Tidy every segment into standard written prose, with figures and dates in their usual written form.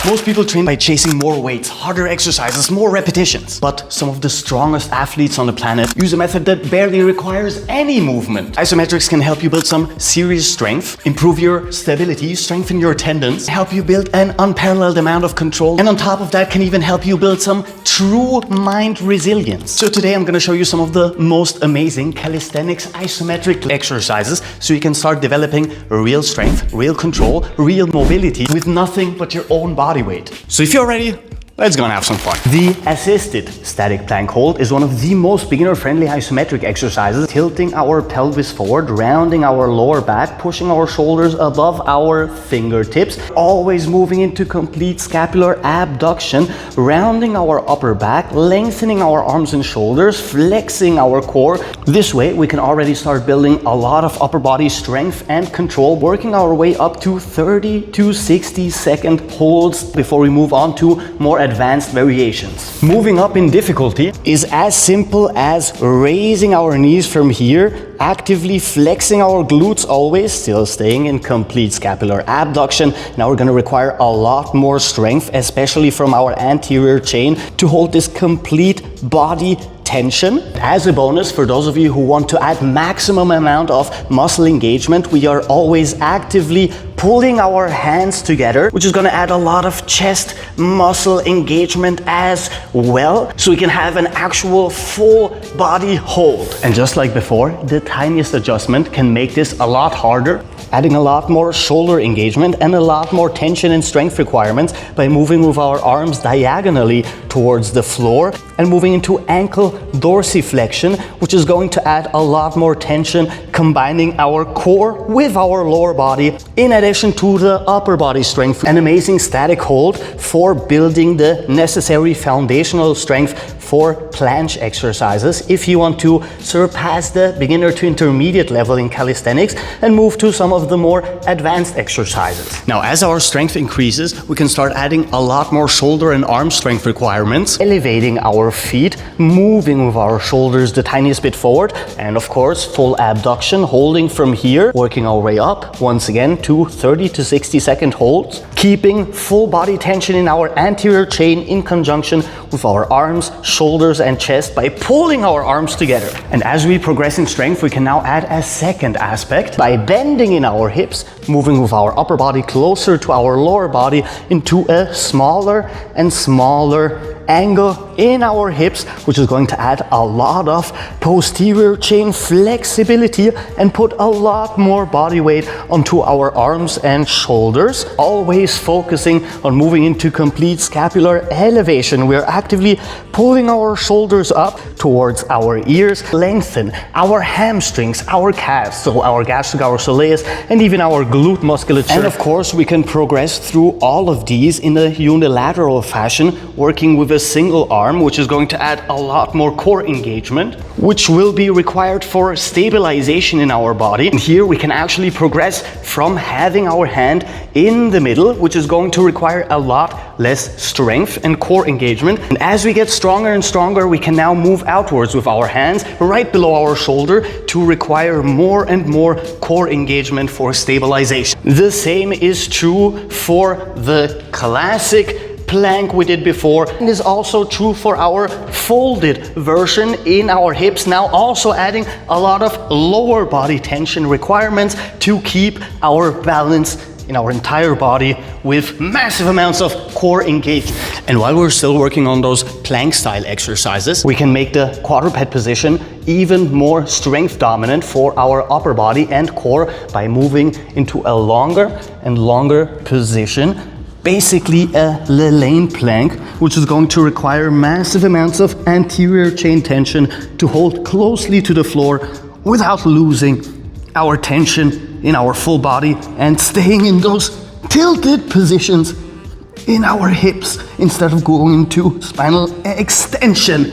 Most people train by chasing more weights, harder exercises, more repetitions. But some of the strongest athletes on the planet use a method that barely requires any movement. Isometrics can help you build some serious strength, improve your stability, strengthen your tendons, help you build an unparalleled amount of control, and on top of that can even help you build some true mind resilience. So today I'm going to show you some of the most amazing calisthenics isometric exercises so you can start developing real strength, real control, real mobility with nothing but your own body weight. So if you're ready, let's go and have some fun. The assisted static plank hold is one of the most beginner-friendly isometric exercises, tilting our pelvis forward, rounding our lower back, pushing our shoulders above our fingertips, always moving into complete scapular abduction, rounding our upper back, lengthening our arms and shoulders, flexing our core. This way, we can already start building a lot of upper body strength and control, working our way up to 30 to 60 second holds before we move on to more advanced variations. Moving up in difficulty is as simple as raising our knees from here, actively flexing our glutes always, still staying in complete scapular abduction. Now we're going to require a lot more strength, especially from our anterior chain, to hold this complete body tension. As a bonus, for those of you who want to add maximum amount of muscle engagement, we are always actively pulling our hands together, which is going to add a lot of chest muscle engagement as well, so we can have an actual full body hold. And just like before, the tiniest adjustment can make this a lot harder, adding a lot more shoulder engagement and a lot more tension and strength requirements by moving with our arms diagonally towards the floor and moving into ankle dorsiflexion, which is going to add a lot more tension, combining our core with our lower body, in addition to the upper body strength. An amazing static hold for building the necessary foundational strength for planche exercises if you want to surpass the beginner to intermediate level in calisthenics and move to some of the more advanced exercises. Now, as our strength increases, we can start adding a lot more shoulder and arm strength requirements, elevating our feet, moving with our shoulders the tiniest bit forward, and of course, full abduction, holding from here, working our way up, once again, to 30 to 60 second holds, keeping full body tension in our anterior chain in conjunction with our arms, shoulders, and chest by pulling our arms together. And as we progress in strength, we can now add a second aspect by bending in our hips, moving with our upper body closer to our lower body into a smaller and smaller angle in our hips, which is going to add a lot of posterior chain flexibility and put a lot more body weight onto our arms and shoulders, always focusing on moving into complete scapular elevation. We're actively pulling our shoulders up towards our ears, lengthen our hamstrings, our calves, so our gastric, our soleus, and even our glute musculature. And of course, we can progress through all of these in a unilateral fashion, working with a single arm, which is going to add a lot more core engagement, which will be required for stabilization in our body. And here we can actually progress from having our hand in the middle, which is going to require a lot less strength and core engagement. And as we get stronger and stronger, we can now move outwards with our hands right below our shoulder to require more and more core engagement for stabilization. The same is true for the classic plank we did before, and is also true for our folded version in our hips, now also adding a lot of lower body tension requirements to keep our balance in our entire body with massive amounts of core engagement. And while we're still working on those plank style exercises, we can make the quadruped position even more strength dominant for our upper body and core by moving into a longer and longer position, basically a Lalanne plank, which is going to require massive amounts of anterior chain tension to hold closely to the floor without losing our tension in our full body and staying in those tilted positions in our hips instead of going into spinal extension.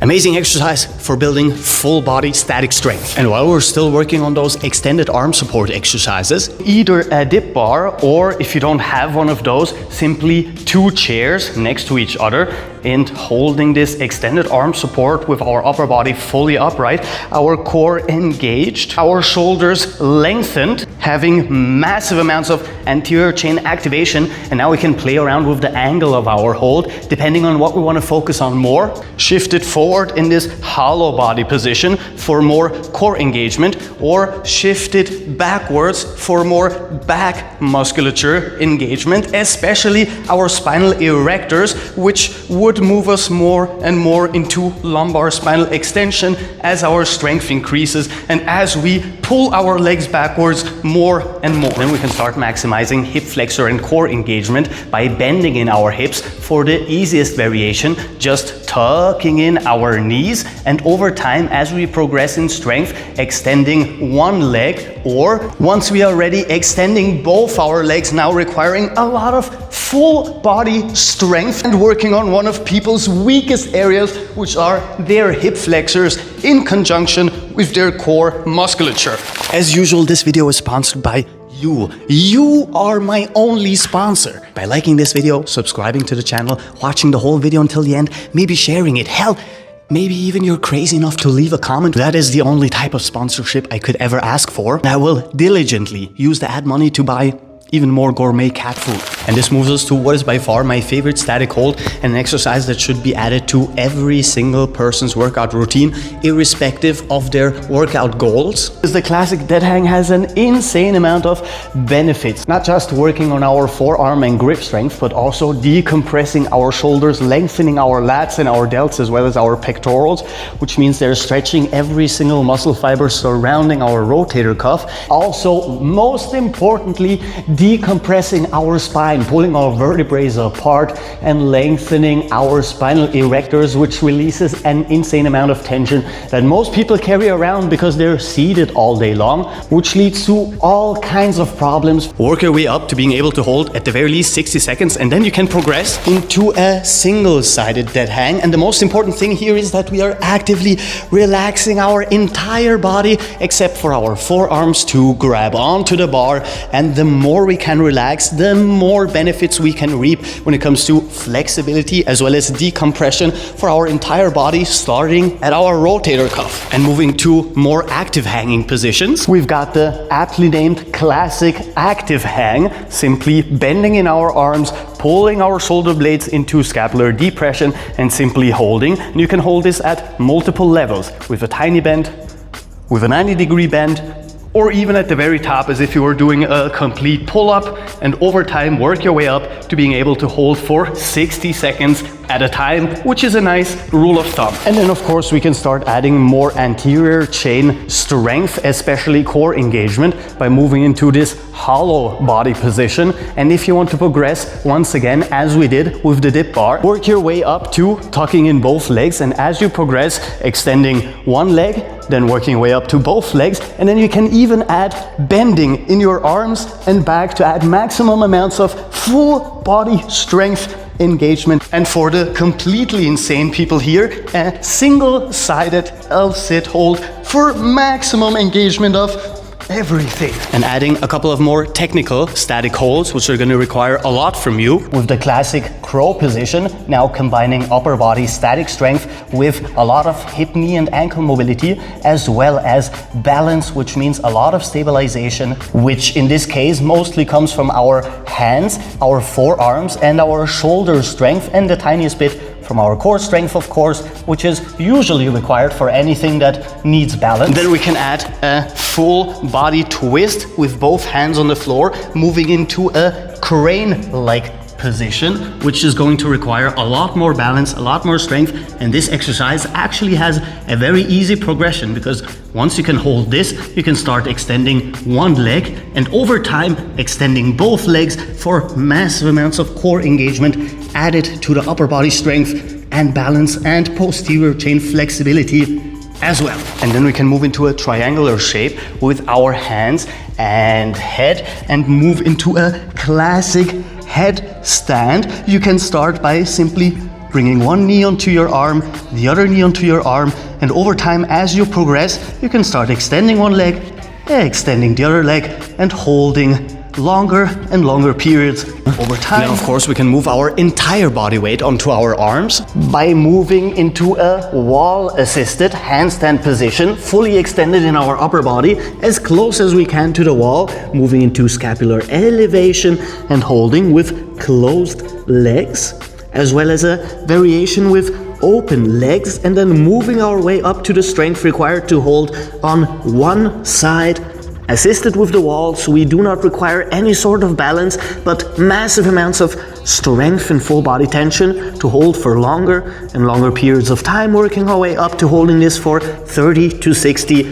Amazing exercise for building full body static strength. And while we're still working on those extended arm support exercises, either a dip bar, or if you don't have one of those, simply two chairs next to each other, and holding this extended arm support with our upper body fully upright, our core engaged, our shoulders lengthened, having massive amounts of anterior chain activation, and now we can play around with the angle of our hold depending on what we want to focus on more. Shift it forward in this hollow body position for more core engagement, or shift it backwards for more back musculature engagement, especially our spinal erectors, which would move us more and more into lumbar spinal extension as our strength increases and as we pull our legs backwards more and more. Then we can start maximizing hip flexor and core engagement by bending in our hips. For the easiest variation, just tucking in our knees, and over time, as we progress in strength, extending one leg, or once we are ready, extending both our legs, now requiring a lot of full body strength and working on one of people's weakest areas, which are their hip flexors in conjunction with their core musculature. As usual, this video is sponsored by you. You are my only sponsor. By liking this video, subscribing to the channel, watching the whole video until the end, maybe sharing it, hell, maybe even you're crazy enough to leave a comment. That is the only type of sponsorship I could ever ask for. And I will diligently use the ad money to buy even more gourmet cat food. And this moves us to what is by far my favorite static hold, and an exercise that should be added to every single person's workout routine, irrespective of their workout goals. The classic dead hang has an insane amount of benefits, not just working on our forearm and grip strength, but also decompressing our shoulders, lengthening our lats and our delts, as well as our pectorals, which means they're stretching every single muscle fiber surrounding our rotator cuff. Also, most importantly, decompressing our spine, pulling our vertebrae apart and lengthening our spinal erectors, which releases an insane amount of tension that most people carry around because they're seated all day long, which leads to all kinds of problems. Work your way up to being able to hold at the very least 60 seconds, and then you can progress into a single-sided dead hang. And the most important thing here is that we are actively relaxing our entire body except for our forearms to grab onto the bar, and the more we can relax, the more benefits we can reap when it comes to flexibility as well as decompression for our entire body, starting at our rotator cuff. And moving to more active hanging positions, we've got the aptly named classic active hang, simply bending in our arms, pulling our shoulder blades into scapular depression and simply holding. And you can hold this at multiple levels, with a tiny bend, with a 90-degree bend, or even at the very top as if you were doing a complete pull-up, and over time work your way up to being able to hold for 60 seconds at a time, which is a nice rule of thumb. And then of course we can start adding more anterior chain strength, especially core engagement, by moving into this hollow body position. And if you want to progress, once again, as we did with the dip bar, work your way up to tucking in both legs, and as you progress, extending one leg, then working your way up to both legs, and then you can even add bending in your arms and back to add maximum amounts of full body strength engagement. And for the completely insane people here, a single-sided L-sit hold for maximum engagement of everything. And adding a couple of more technical static holds, which are going to require a lot from you, with the classic crow position, now combining upper body static strength with a lot of hip, knee and ankle mobility, as well as balance, which means a lot of stabilization, which in this case mostly comes from our hands, our forearms and our shoulder strength, and the tiniest bit from our core strength, of course, which is usually required for anything that needs balance. Then we can add a full body twist with both hands on the floor, moving into a crane-like position, which is going to require a lot more balance, a lot more strength. And this exercise actually has a very easy progression, because once you can hold this, you can start extending one leg, and over time extending both legs for massive amounts of core engagement added to the upper body strength and balance and posterior chain flexibility as well. And then we can move into a triangular shape with our hands and head and move into a classic headstand. You can start by simply bringing one knee onto your arm, the other knee onto your arm, and over time, as you progress, you can start extending one leg, extending the other leg, and holding longer and longer periods over time. And then of course we can move our entire body weight onto our arms by moving into a wall-assisted handstand position, fully extended in our upper body, as close as we can to the wall, moving into scapular elevation and holding with closed legs, as well as a variation with open legs, and then moving our way up to the strength required to hold on one side, assisted with the wall, so we do not require any sort of balance, but massive amounts of strength and full body tension to hold for longer and longer periods of time, working our way up to holding this for 30 to 60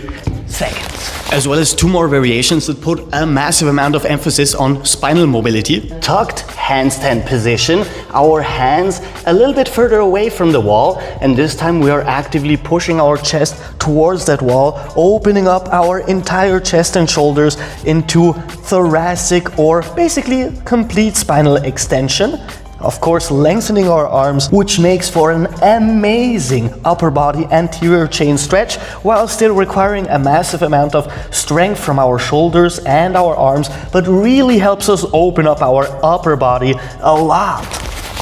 seconds. As well as 2 more variations that put a massive amount of emphasis on spinal mobility. Tucked handstand position, our hands a little bit further away from the wall, and this time we are actively pushing our chest towards that wall, opening up our entire chest and shoulders into thoracic, or basically complete spinal extension. Of course, lengthening our arms, which makes for an amazing upper body anterior chain stretch, while still requiring a massive amount of strength from our shoulders and our arms, but really helps us open up our upper body a lot.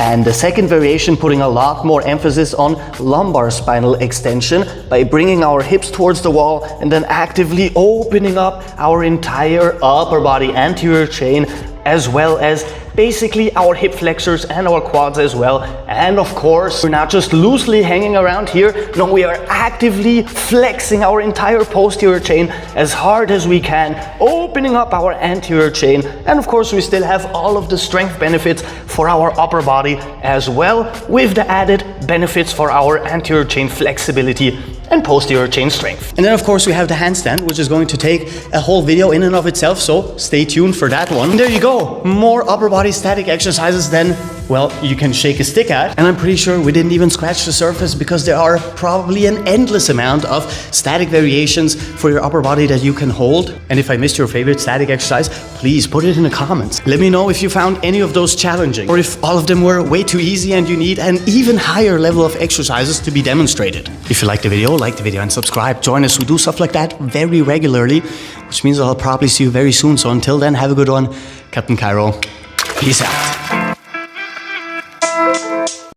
And the second variation, putting a lot more emphasis on lumbar spinal extension by bringing our hips towards the wall and then actively opening up our entire upper body anterior chain, as well as basically our hip flexors and our quads as well. And of course, we're not just loosely hanging around here, no, we are actively flexing our entire posterior chain as hard as we can, opening up our anterior chain. And of course, we still have all of the strength benefits for our upper body as well, with the added benefits for our anterior chain flexibility and posterior chain strength. And then of course we have the handstand, which is going to take a whole video in and of itself, so stay tuned for that one. And there you go, more upper body static exercises than, well, you can shake a stick at. And I'm pretty sure we didn't even scratch the surface, because there are probably an endless amount of static variations for your upper body that you can hold. And if I missed your favorite static exercise, please put it in the comments. Let me know if you found any of those challenging, or if all of them were way too easy and you need an even higher level of exercises to be demonstrated. If you liked the video, like the video and subscribe. Join us, we do stuff like that very regularly, which means I'll probably see you very soon. So until then, have a good one. Captain Cairo, peace out.